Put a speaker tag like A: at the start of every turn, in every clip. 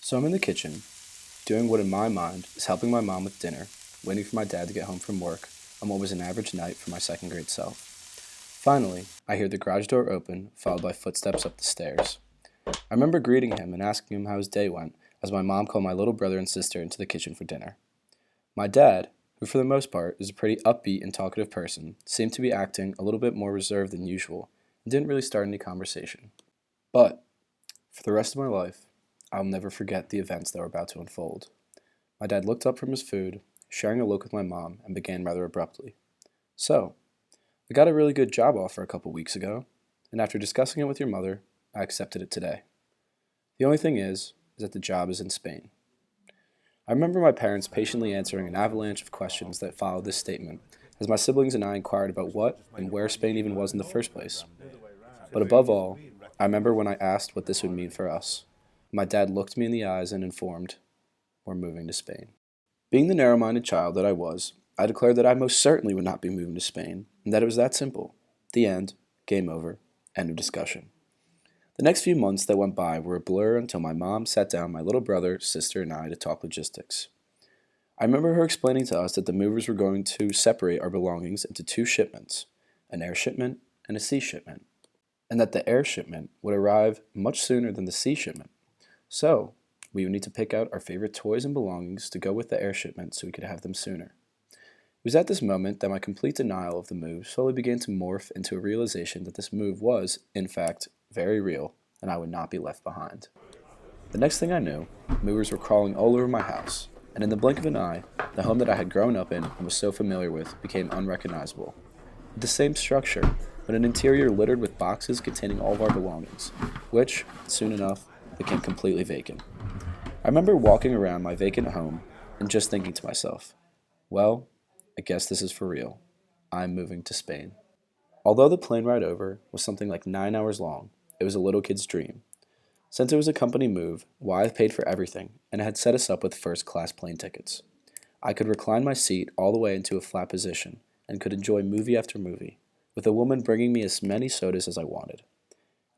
A: So I'm in the kitchen, doing what in my mind is helping my mom with dinner, waiting for my dad to get home from work on what was an average night for my second grade self. Finally, I hear the garage door open, followed by footsteps up the stairs. I remember greeting him and asking him how his day went as my mom called my little brother and sister into the kitchen for dinner. My dad, who for the most part is a pretty upbeat and talkative person, seemed to be acting a little bit more reserved than usual and didn't really start any conversation. But, for the rest of my life, I'll never forget the events that were about to unfold. My dad looked up from his food, sharing a look with my mom, and began rather abruptly. So, I got a really good job offer a couple weeks ago, and after discussing it with your mother, I accepted it today. The only thing is that the job is in Spain. I remember my parents patiently answering an avalanche of questions that followed this statement, as my siblings and I inquired about what and where Spain even was in the first place. But above all, I remember when I asked what this would mean for us. My dad looked me in the eyes and informed, "We're moving to Spain." Being the narrow-minded child that I was, I declared that I most certainly would not be moving to Spain, and that it was that simple. The end. Game over. End of discussion. The next few months that went by were a blur until my mom sat down my little brother, sister, and I to talk logistics. I remember her explaining to us that the movers were going to separate our belongings into two shipments, an air shipment and a sea shipment, and that the air shipment would arrive much sooner than the sea shipment. So, we would need to pick out our favorite toys and belongings to go with the air shipment so we could have them sooner. It was at this moment that my complete denial of the move slowly began to morph into a realization that this move was, in fact, very real, and I would not be left behind. The next thing I knew, movers were crawling all over my house, and in the blink of an eye, the home that I had grown up in and was so familiar with became unrecognizable. With the same structure, but an interior littered with boxes containing all of our belongings, which, soon enough, became completely vacant. I remember walking around my vacant home and just thinking to myself, well, I guess this is for real. I'm moving to Spain. Although the plane ride over was something like 9 hours long, it was a little kid's dream. Since it was a company move, Wyeth paid for everything and had set us up with first-class plane tickets. I could recline my seat all the way into a flat position and could enjoy movie after movie, with a woman bringing me as many sodas as I wanted.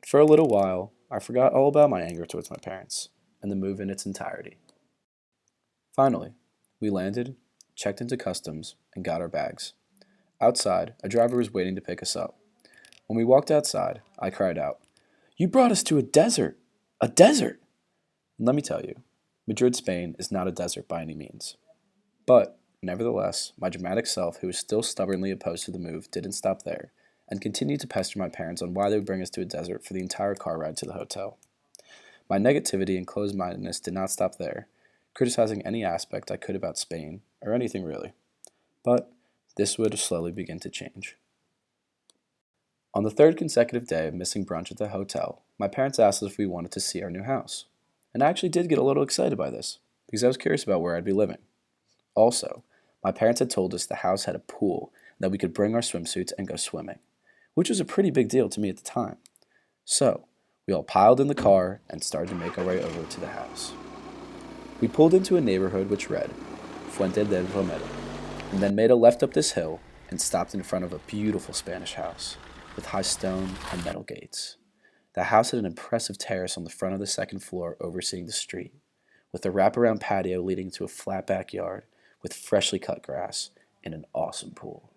A: For a little while, I forgot all about my anger towards my parents and the move in its entirety. Finally, we landed, checked into customs, and got our bags. Outside, a driver was waiting to pick us up. When we walked outside, I cried out, "You brought us to a desert! A desert!" And let me tell you, Madrid, Spain is not a desert by any means. But, nevertheless, my dramatic self, who was still stubbornly opposed to the move, didn't stop there, and continued to pester my parents on why they would bring us to a desert for the entire car ride to the hotel. My negativity and closed-mindedness did not stop there, criticizing any aspect I could about Spain, or anything really. But this would slowly begin to change. On the third consecutive day of missing brunch at the hotel, my parents asked us if we wanted to see our new house. And I actually did get a little excited by this, because I was curious about where I'd be living. Also, my parents had told us the house had a pool and that we could bring our swimsuits and go swimming, which was a pretty big deal to me at the time. So, we all piled in the car and started to make our way over to the house. We pulled into a neighborhood which read Fuente del Romero, and then made a left up this hill and stopped in front of a beautiful Spanish house with high stone and metal gates. The house had an impressive terrace on the front of the second floor overseeing the street, with a wraparound patio leading to a flat backyard with freshly cut grass and an awesome pool.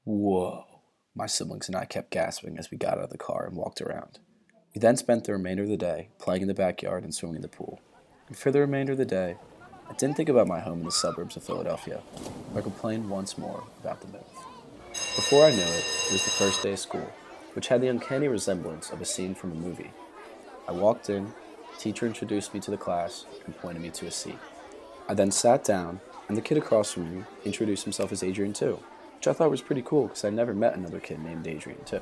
A: Whoa! My siblings and I kept gasping as we got out of the car and walked around. We then spent the remainder of the day playing in the backyard and swimming in the pool. And for the remainder of the day, I didn't think about my home in the suburbs of Philadelphia, or complained once more about the move. Before I knew it was the first day of school, which had the uncanny resemblance of a scene from a movie. I walked in, the teacher introduced me to the class, and pointed me to a seat. I then sat down, and the kid across from me introduced himself as Adrian too, which I thought was pretty cool because I never met another kid named Adrian too.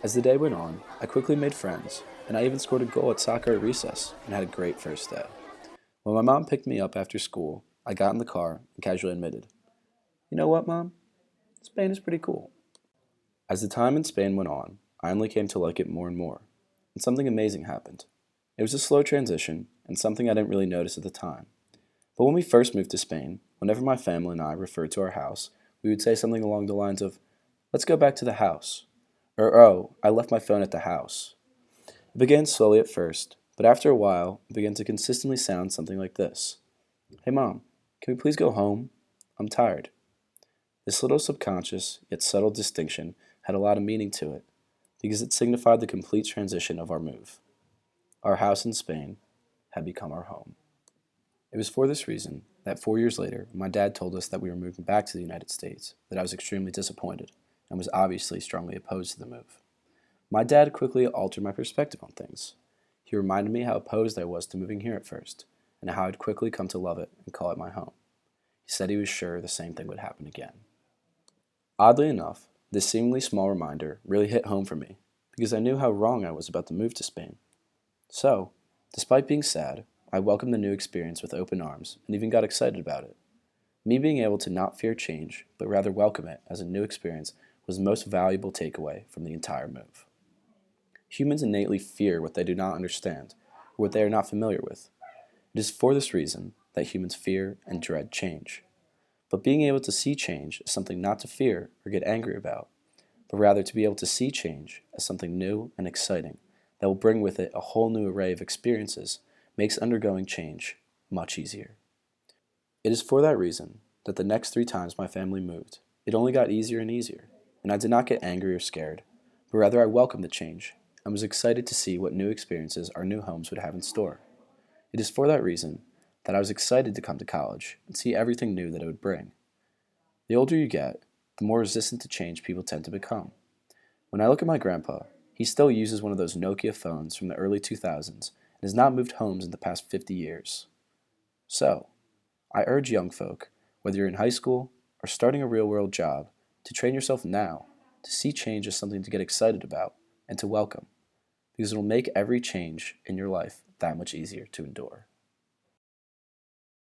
A: As the day went on, I quickly made friends, and I even scored a goal at soccer at recess, and had a great first day. When my mom picked me up after school, I got in the car and casually admitted, "You know what, Mom? Spain is pretty cool." As the time in Spain went on, I only came to like it more and more, and something amazing happened. It was a slow transition, and something I didn't really notice at the time. But when we first moved to Spain, whenever my family and I referred to our house, we would say something along the lines of, "Let's go back to the house," or "Oh, I left my phone at the house." It began slowly at first, But after a while, it began to consistently sound something like this: "Hey mom, can we please go home? I'm tired." This little subconscious, yet subtle distinction had a lot of meaning to it, because it signified the complete transition of our move. Our house in Spain had become our home. It was for this reason that 4 years later, when my dad told us that we were moving back to the United States, that I was extremely disappointed and was obviously strongly opposed to the move. My dad quickly altered my perspective on things. He reminded me how opposed I was to moving here at first, and how I'd quickly come to love it and call it my home. He said he was sure the same thing would happen again. Oddly enough, this seemingly small reminder really hit home for me, because I knew how wrong I was about the move to Spain. So, despite being sad, I welcomed the new experience with open arms and even got excited about it. Me being able to not fear change, but rather welcome it as a new experience was the most valuable takeaway from the entire move. Humans innately fear what they do not understand, or what they are not familiar with. It is for this reason that humans fear and dread change. But being able to see change as something not to fear or get angry about, but rather to be able to see change as something new and exciting that will bring with it a whole new array of experiences makes undergoing change much easier. It is for that reason that the next 3 times my family moved, it only got easier and easier, and I did not get angry or scared, but rather I welcomed the change and was excited to see what new experiences our new homes would have in store. It is for that reason that I was excited to come to college and see everything new that it would bring. The older you get, the more resistant to change people tend to become. When I look at my grandpa, he still uses one of those Nokia phones from the early 2000s and has not moved homes in the past 50 years. So, I urge young folk, whether you're in high school or starting a real world job, to train yourself now to see change as something to get excited about and to welcome, because it will make every change in your life that much easier to endure.